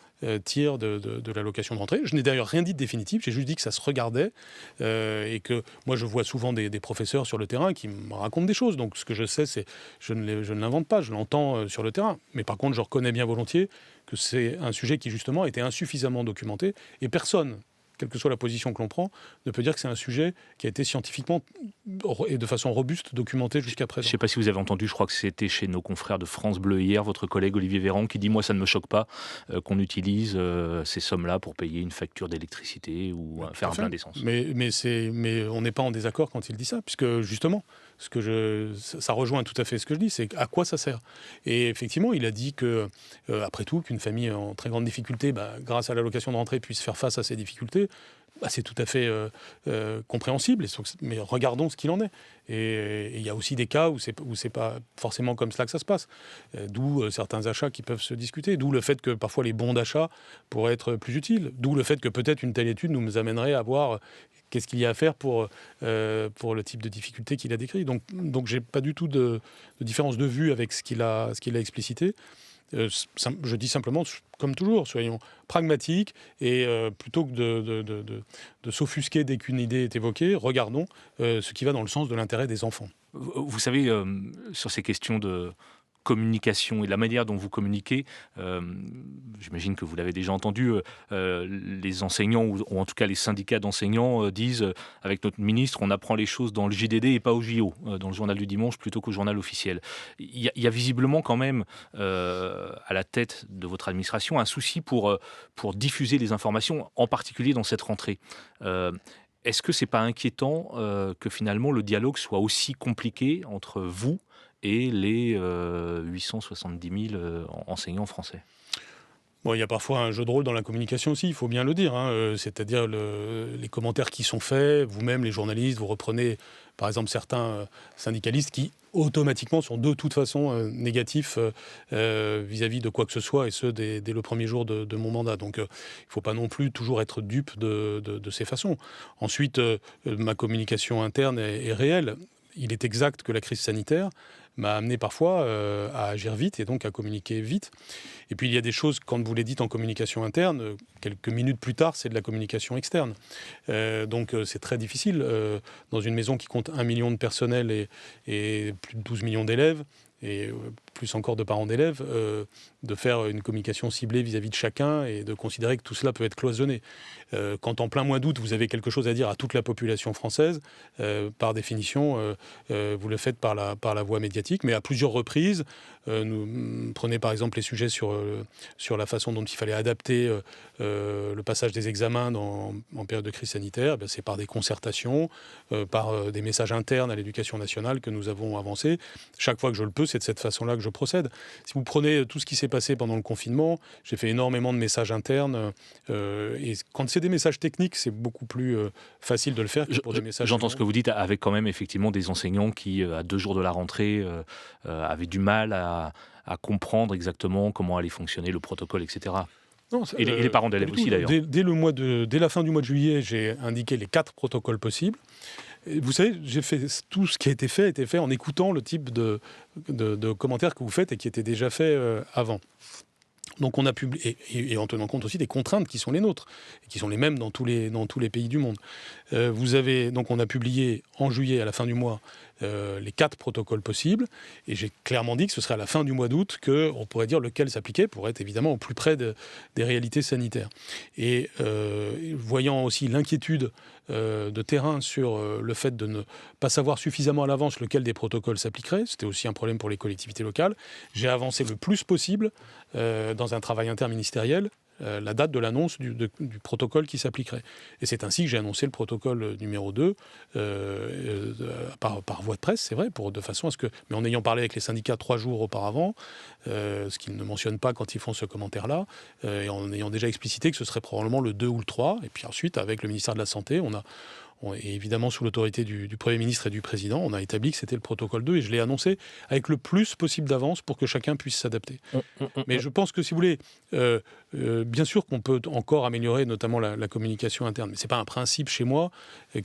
tirent de l'allocation de rentrée. Je n'ai d'ailleurs rien dit de définitif, j'ai juste dit que ça se regardait et que moi je vois souvent des professeurs sur le terrain qui me racontent des choses. Donc ce que je sais, c'est je ne l'invente pas, je l'entends sur le terrain. Mais par contre, je reconnais bien volontiers que c'est un sujet qui justement était insuffisamment documenté et personne, quelle que soit la position que l'on prend, ne peut dire que c'est un sujet qui a été scientifiquement et de façon robuste documenté jusqu'à présent. Je ne sais pas si vous avez entendu, je crois que c'était chez nos confrères de France Bleu hier, votre collègue Olivier Véran qui dit « Moi, ça ne me choque pas qu'on utilise ces sommes-là pour payer une facture d'électricité ou faire un plein d'essence. » Mais on n'est pas en désaccord quand il dit ça, puisque justement, ça rejoint tout à fait ce que je dis, c'est à quoi ça sert. Et effectivement, il a dit que, après tout, qu'une famille en très grande difficulté, grâce à l'allocation de rentrée, puisse faire face à ces difficultés. C'est tout à fait compréhensible, mais regardons ce qu'il en est. Et il y a aussi des cas où c'est pas forcément comme cela que ça se passe. D'où certains achats qui peuvent se discuter, d'où le fait que parfois les bons d'achat pourraient être plus utiles, d'où le fait que peut-être une telle étude nous amènerait à voir qu'est-ce qu'il y a à faire pour le type de difficulté qu'il a décrit. Donc j'ai pas du tout de différence de vue avec ce qu'il a explicité. Je dis simplement, comme toujours, soyons pragmatiques et plutôt que de s'offusquer dès qu'une idée est évoquée, regardons ce qui va dans le sens de l'intérêt des enfants. Vous savez, sur ces questions de communication et de la manière dont vous communiquez, j'imagine que vous l'avez déjà entendu, les enseignants ou en tout cas les syndicats d'enseignants disent avec notre ministre on apprend les choses dans le JDD et pas au JO, dans le journal du dimanche plutôt qu'au journal officiel. Il y a visiblement quand même à la tête de votre administration un souci pour diffuser les informations, en particulier dans cette rentrée. Est-ce que c'est pas inquiétant que finalement le dialogue soit aussi compliqué entre vous et les 870 000 enseignants français? Bon, il y a parfois un jeu de rôle dans la communication aussi, il faut bien le dire. C'est-à-dire les commentaires qui sont faits, vous-même les journalistes, vous reprenez par exemple certains syndicalistes qui automatiquement sont de toute façon négatifs vis-à-vis de quoi que ce soit, et ce dès le premier jour de mon mandat. Donc il ne faut pas non plus toujours être dupe de ces façons. Ensuite, ma communication interne est réelle. Il est exact que la crise sanitaire m'a amené parfois à agir vite et donc à communiquer vite. Et puis il y a des choses, quand vous les dites en communication interne, quelques minutes plus tard, c'est de la communication externe. Donc c'est très difficile, dans une maison qui compte 1 million de personnel et plus de 12 millions d'élèves, et plus encore de parents d'élèves, de faire une communication ciblée vis-à-vis de chacun et de considérer que tout cela peut être cloisonné. Quand en plein mois d'août, vous avez quelque chose à dire à toute la population française, par définition, vous le faites par la voie médiatique, mais à plusieurs reprises. Prenez par exemple les sujets sur la façon dont il fallait adapter le passage des examens en période de crise sanitaire. C'est par des concertations, par des messages internes à l'éducation nationale que nous avons avancé. Chaque fois que je le peux, c'est de cette façon-là que je procède. Si vous prenez tout ce qui s'est passé pendant le confinement, j'ai fait énormément de messages internes. Et quand c'est des messages techniques, c'est beaucoup plus facile de le faire que pour des messages... J'entends ce que vous dites, avec quand même effectivement des enseignants qui, à 2 jours de la rentrée, avaient du mal à comprendre exactement comment allait fonctionner le protocole, etc. Non, et les parents d'élèves aussi, d'ailleurs. Dès la fin du mois de juillet, j'ai indiqué les 4 protocoles possibles. Et vous savez, j'ai fait tout ce qui a été fait en écoutant le type de commentaires que vous faites et qui étaient déjà faits avant. Donc on a publié, et en tenant compte aussi des contraintes qui sont les nôtres, et qui sont les mêmes dans tous les pays du monde. Donc on a publié en juillet, à la fin du mois, les 4 protocoles possibles, et j'ai clairement dit que ce serait à la fin du mois d'août qu'on pourrait dire lequel s'appliquait pour être évidemment au plus près des réalités sanitaires. Et voyant aussi l'inquiétude de terrain sur le fait de ne pas savoir suffisamment à l'avance lequel des protocoles s'appliquerait, c'était aussi un problème pour les collectivités locales, j'ai avancé le plus possible dans un travail interministériel la date de l'annonce du protocole qui s'appliquerait. Et c'est ainsi que j'ai annoncé le protocole numéro 2 par voie de presse, c'est vrai, de façon à ce que... Mais en ayant parlé avec les syndicats 3 jours auparavant, ce qu'ils ne mentionnent pas quand ils font ce commentaire-là, et en ayant déjà explicité que ce serait probablement le 2 ou le 3, et puis ensuite, avec le ministère de la Santé, et évidemment sous l'autorité du Premier ministre et du Président, on a établi que c'était le protocole 2 et je l'ai annoncé avec le plus possible d'avance pour que chacun puisse s'adapter. Mais je pense que, si vous voulez, bien sûr qu'on peut encore améliorer notamment la communication interne, mais ce n'est pas un principe chez moi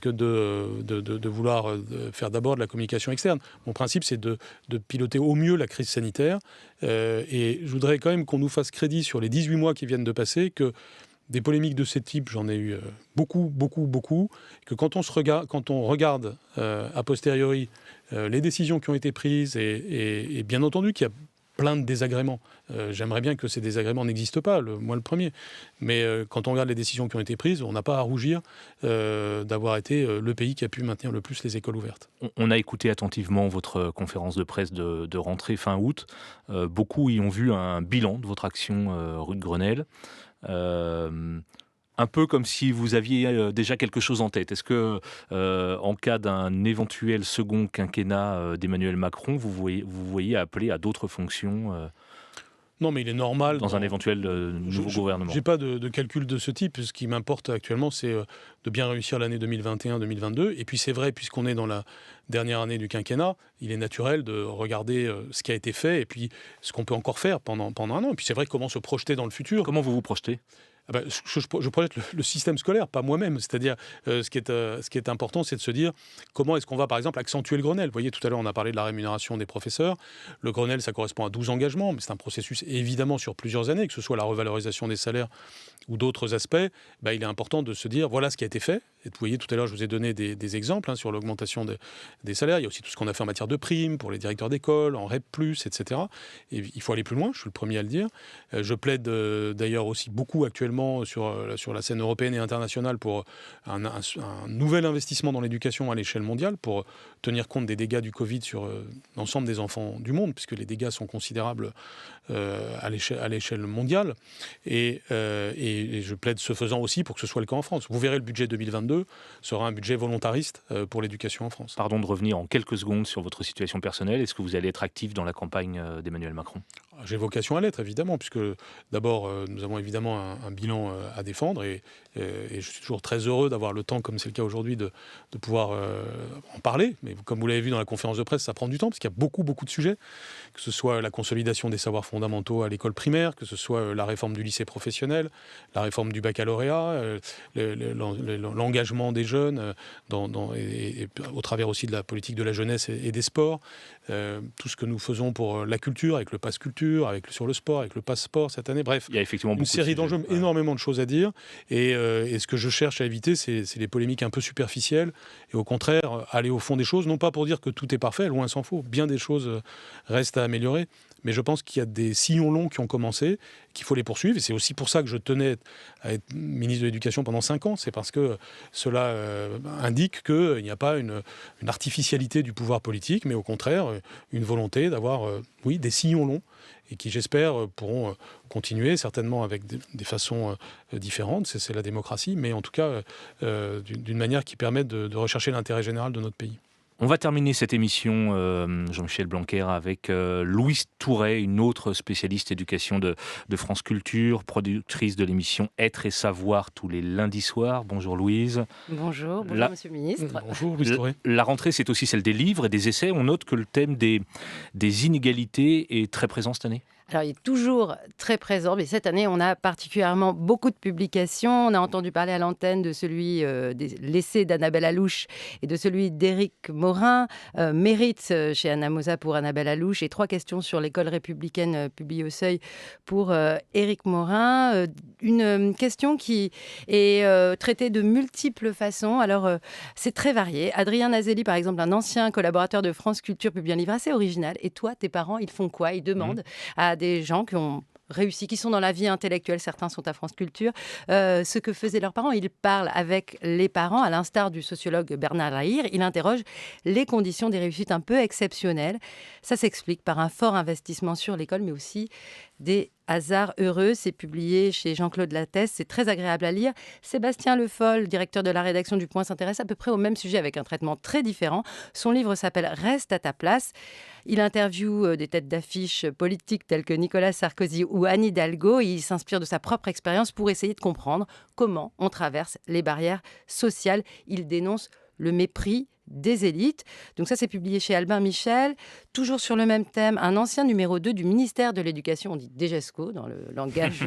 que de vouloir faire d'abord de la communication externe. Mon principe, c'est de piloter au mieux la crise sanitaire et je voudrais quand même qu'on nous fasse crédit sur les 18 mois qui viennent de passer, que des polémiques de ce type, j'en ai eu beaucoup, que quand on regarde a posteriori les décisions qui ont été prises, et bien entendu qu'il y a plein de désagréments. J'aimerais bien que ces désagréments n'existent pas, moi le premier. Mais quand on regarde les décisions qui ont été prises, on n'a pas à rougir d'avoir été le pays qui a pu maintenir le plus les écoles ouvertes. On a écouté attentivement votre conférence de presse de rentrée fin août. Beaucoup y ont vu un bilan de votre action rue de Grenelle. Un peu comme si vous aviez déjà quelque chose en tête. Est-ce que, en cas d'un éventuel second quinquennat d'Emmanuel Macron, vous voyez appeler à d'autres fonctions Non, mais il est normal. Dans un éventuel nouveau gouvernement. Je n'ai pas de calcul de ce type. Ce qui m'importe actuellement, c'est de bien réussir l'année 2021-2022. Et puis c'est vrai, puisqu'on est dans la dernière année du quinquennat, il est naturel de regarder ce qui a été fait et puis ce qu'on peut encore faire pendant un an. Et puis c'est vrai, comment se projeter dans le futur. Comment vous vous projetez ? Je projette le système scolaire, pas moi-même. C'est-à-dire, ce qui est important, c'est de se dire comment est-ce qu'on va, par exemple, accentuer le Grenelle. Vous voyez, tout à l'heure, on a parlé de la rémunération des professeurs. Le Grenelle, ça correspond à 12 engagements, mais c'est un processus, évidemment, sur plusieurs années, que ce soit la revalorisation des salaires ou d'autres aspects. Il est important de se dire, voilà ce qui a été fait. Et vous voyez, tout à l'heure, je vous ai donné des exemples sur l'augmentation des salaires. Il y a aussi tout ce qu'on a fait en matière de primes pour les directeurs d'école, en REP+, etc. Et il faut aller plus loin, je suis le premier à le dire. Je plaide d'ailleurs aussi beaucoup actuellement sur la scène européenne et internationale pour un nouvel investissement dans l'éducation à l'échelle mondiale pour tenir compte des dégâts du Covid sur l'ensemble des enfants du monde, puisque les dégâts sont considérables à l'échelle mondiale. Et je plaide ce faisant aussi pour que ce soit le cas en France. Vous verrez, le budget 2022 sera un budget volontariste pour l'éducation en France. Pardon de revenir en quelques secondes sur votre situation personnelle. Est-ce que vous allez être actif dans la campagne d'Emmanuel Macron ? J'ai vocation à l'être, évidemment, puisque d'abord, nous avons évidemment un bilan à défendre et je suis toujours très heureux d'avoir le temps, comme c'est le cas aujourd'hui, de pouvoir en parler. Mais comme vous l'avez vu dans la conférence de presse, ça prend du temps, parce qu'il y a beaucoup de sujets, que ce soit la consolidation des savoirs fondamentaux à l'école primaire, que ce soit la réforme du lycée professionnel, la réforme du baccalauréat, l'engagement des jeunes et au travers aussi de la politique de la jeunesse et des sports, tout ce que nous faisons pour la culture, avec le pass culture, sur le sport, avec le passeport cette année. Bref, il y a effectivement une série d'enjeux, énormément de choses à dire. Et ce que je cherche à éviter, c'est les polémiques un peu superficielles. Et au contraire, aller au fond des choses, non pas pour dire que tout est parfait, loin s'en faut. Bien des choses restent à améliorer. Mais je pense qu'il y a des sillons longs qui ont commencé, qu'il faut les poursuivre. Et c'est aussi pour ça que je tenais à être ministre de l'Éducation pendant 5 ans. C'est parce que cela indique qu'il n'y a pas une artificialité du pouvoir politique, mais au contraire, une volonté d'avoir, des sillons longs et qui, j'espère, pourront continuer, certainement avec des façons différentes. C'est la démocratie, mais en tout cas, d'une manière qui permette de rechercher l'intérêt général de notre pays. On va terminer cette émission, Jean-Michel Blanquer, avec Louise Touret, une autre spécialiste éducation de France Culture, productrice de l'émission Être et Savoir tous les lundis soirs. Bonjour Louise. Bonjour Monsieur le Ministre. Bonjour Louise Touret. La rentrée, c'est aussi celle des livres et des essais. On note que le thème des inégalités est très présent cette année. Alors, il est toujours très présent, mais cette année, on a particulièrement beaucoup de publications. On a entendu parler à l'antenne de celui des l'essai d'Annabelle Allouche et de celui d'Éric Morin. Mérite chez Anna Mosa pour Annabelle Allouche et 3 questions sur l'école républicaine publiées au Seuil pour Éric Morin. Une question qui est traitée de multiples façons. Alors, c'est très varié. Adrien Nazelli, par exemple, un ancien collaborateur de France Culture, publie un livre assez original. Et toi, tes parents, ils font quoi ? Ils demandent à des gens qui ont réussi, qui sont dans la vie intellectuelle, certains sont à France Culture, ce que faisaient leurs parents. Ils parlent avec les parents, à l'instar du sociologue Bernard Lahire. Il interroge les conditions des réussites un peu exceptionnelles. Ça s'explique par un fort investissement sur l'école, mais aussi des Hasard heureux, c'est publié chez Jean-Claude Lattès, c'est très agréable à lire. Sébastien Le Foll, directeur de la rédaction du Point, s'intéresse à peu près au même sujet avec un traitement très différent. Son livre s'appelle « Reste à ta place ». Il interviewe des têtes d'affiche politiques telles que Nicolas Sarkozy ou Anne Hidalgo et il s'inspire de sa propre expérience pour essayer de comprendre comment on traverse les barrières sociales. Il dénonce le mépris des élites. Donc ça, c'est publié chez Albin Michel. Toujours sur le même thème, un ancien numéro 2 du ministère de l'Éducation, on dit DGESCO dans le langage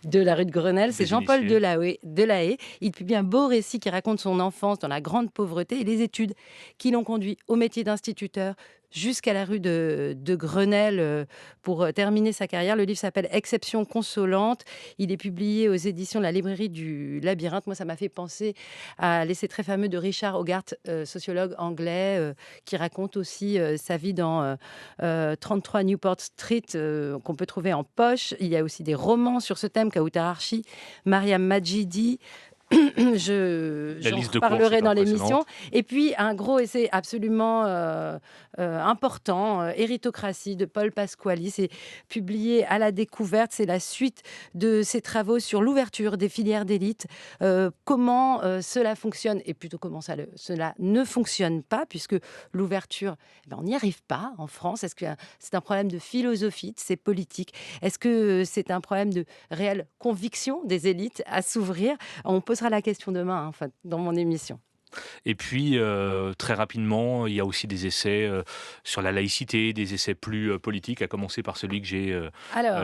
de la rue de Grenelle, c'est Jean-Paul Delahaye. Il publie un beau récit qui raconte son enfance dans la grande pauvreté et les études qui l'ont conduit au métier d'instituteur jusqu'à la rue de Grenelle pour terminer sa carrière. Le livre s'appelle « Exception consolante ». Il est publié aux éditions de la librairie du Labyrinthe. Moi, ça m'a fait penser à l'essai très fameux de Richard Hogarth, sociologue anglais, qui raconte aussi sa vie dans 33 Newport Street, qu'on peut trouver en poche. Il y a aussi des romans sur ce thème, Kauthar Archi, Mariam Majidi. J'en parlerai dans l'émission. Et puis, un gros essai absolument important, Héritocratie, de Paul Pasquali. C'est publié à La Découverte. C'est la suite de ses travaux sur l'ouverture des filières d'élite, comment cela fonctionne et plutôt comment cela ne fonctionne pas, puisque l'ouverture, on n'y arrive pas en France. Est-ce que c'est un problème de philosophie, de ces politiques? Est-ce que c'est un problème de réelle conviction des élites à s'ouvrir? On posera la question demain, dans mon émission. Et puis, très rapidement, il y a aussi des essais sur la laïcité, des essais plus politiques, à commencer par celui que j'ai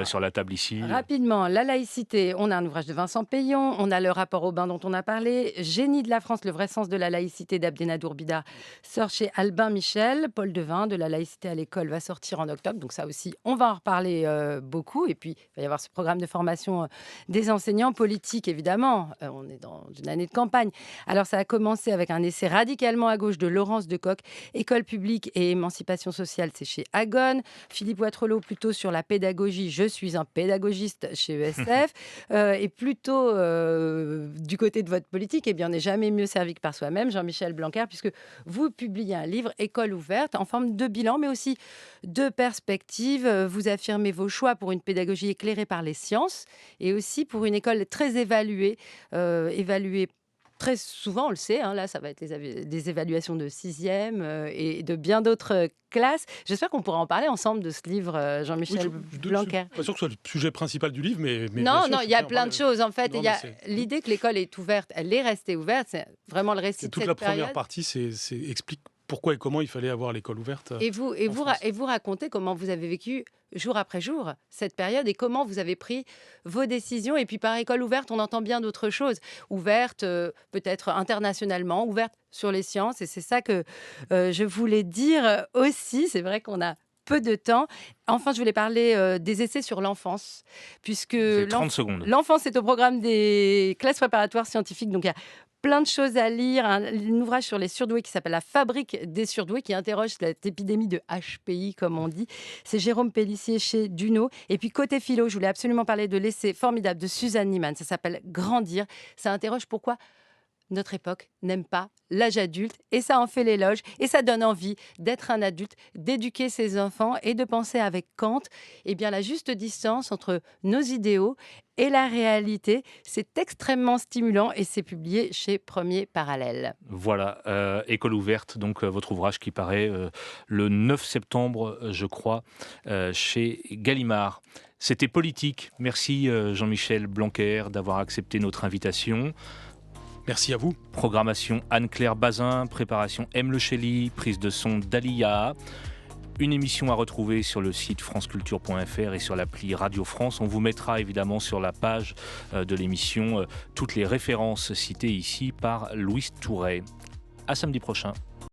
sur la table ici. Rapidement, la laïcité, on a un ouvrage de Vincent Payon, on a le rapport Aubin dont on a parlé, Génie de la France, le vrai sens de la laïcité d'Abdenadour Bida sort chez Albin Michel, Paul Devin, de la laïcité à l'école, va sortir en octobre, donc ça aussi, on va en reparler beaucoup. Et puis, il va y avoir ce programme de formation des enseignants politiques, évidemment. On est dans une année de campagne. Alors, ça a commencé avec un essai radicalement à gauche de Laurence Decoq, École publique et émancipation sociale, c'est chez Agone. Philippe Watrelot, plutôt sur la pédagogie, je suis un pédagogiste chez ESF. Et plutôt du côté de votre politique, eh bien, on n'est jamais mieux servi que par soi-même, Jean-Michel Blanquer, puisque vous publiez un livre, École ouverte, en forme de bilan, mais aussi de perspective. Vous affirmez vos choix pour une pédagogie éclairée par les sciences et aussi pour une école très évaluée très souvent, on le sait, là, ça va être des évaluations de 6e et de bien d'autres classes. J'espère qu'on pourra en parler ensemble de ce livre, Jean-Michel Blanquer. Je ne suis pas sûr que ce soit le sujet principal du livre, mais non, il y a plein de choses. En fait, il y a l'idée que l'école est ouverte, elle est restée ouverte. C'est vraiment le récit de cette période. Toute la première partie, explique pourquoi et comment il fallait avoir l'école ouverte. Et vous racontez comment vous avez vécu jour après jour cette période et comment vous avez pris vos décisions. Et puis par école ouverte, on entend bien d'autres choses. Ouverte peut-être internationalement, ouverte sur les sciences. Et c'est ça que je voulais dire aussi. C'est vrai qu'on a peu de temps. Enfin, je voulais parler des essais sur l'enfance, puisque 30 secondes. L'enfance est au programme des classes préparatoires scientifiques. Donc, il y a plein de choses à lire. Un ouvrage sur les surdoués qui s'appelle « La fabrique des surdoués » qui interroge cette épidémie de HPI, comme on dit. C'est Jérôme Pellissier chez Duno. Et puis, côté philo, je voulais absolument parler de l'essai formidable de Suzanne Niemann. Ça s'appelle « Grandir ». Ça interroge pourquoi notre époque n'aime pas l'âge adulte et ça en fait l'éloge et ça donne envie d'être un adulte, d'éduquer ses enfants et de penser avec Kant la juste distance entre nos idéaux et la réalité. C'est extrêmement stimulant et c'est publié chez Premier Parallèle. Voilà, École ouverte, donc votre ouvrage qui paraît le 9 septembre, je crois, chez Gallimard. C'était Politique. Merci Jean-Michel Blanquer d'avoir accepté notre invitation. Merci à vous. Programmation Anne-Claire Bazin, préparation M. Le Chély, prise de son d'Alia. Une émission à retrouver sur le site franceculture.fr et sur l'appli Radio France. On vous mettra évidemment sur la page de l'émission toutes les références citées ici par Louise Touret. À samedi prochain.